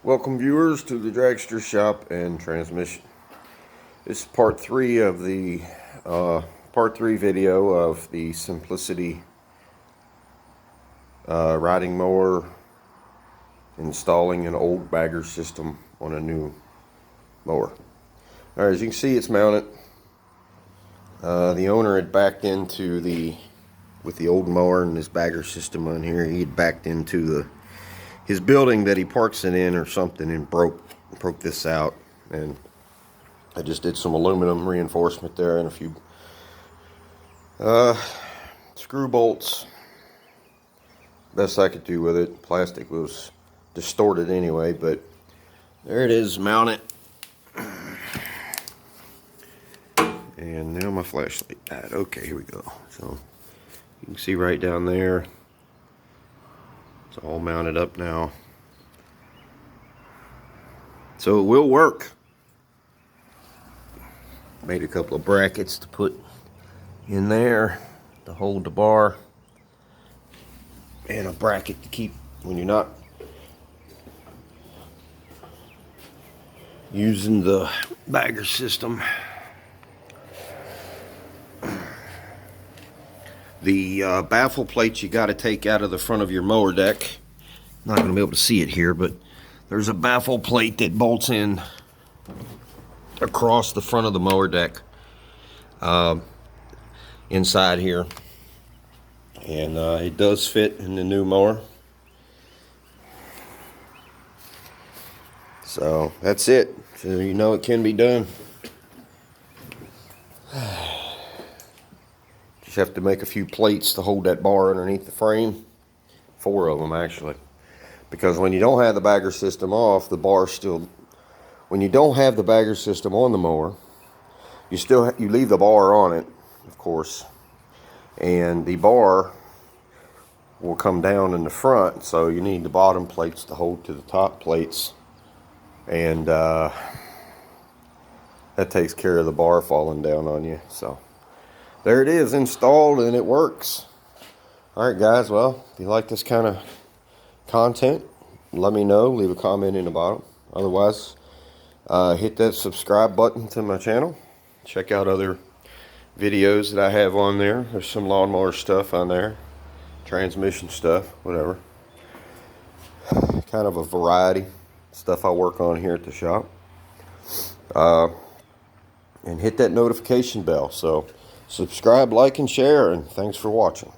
Welcome viewers to the Dragster Shop and Transmission. This is part 3 of the part 3 video of the Simplicity riding mower installing an old bagger system on a new mower. Alright, as you can see, it's mounted. The owner had backed into with the old mower and this bagger system on here, he had backed into his building that he parks it in or something and broke this out, and I just did some aluminum reinforcement there and a few screw bolts, best I could do with it. Plastic was distorted anyway, but there it is, mounted. And now my flashlight died. Okay, here we go. So you can see right down there, it's all mounted up now. So it will work. Made a couple of brackets to put in there to hold the bar, and a bracket to keep when you're not using the bagger system. The baffle plates you got to take out of the front of your mower deck. Not going to be able to see it here, but there's a baffle plate that bolts in across the front of the mower deck inside here, and it does fit in the new mower. So that's it. So you know it can be done. Just have to make a few plates to hold that bar underneath the frame. 4 of them actually, because when you don't have the bagger system off, the bar still, when you don't have the bagger system on the mower, you leave the bar on it, of course, and the bar will come down in the front, so you need the bottom plates to hold to the top plates, and that takes care of the bar falling down on you. So there it is, installed, and it works. Alright guys, well, if you like this kind of content, let me know. Leave a comment in the bottom. Otherwise, hit that subscribe button to my channel. Check out other videos that I have on there. There's some lawnmower stuff on there, transmission stuff, whatever. Kind of a variety stuff I work on here at the shop. And hit that notification bell. So subscribe, like, and share, and thanks for watching.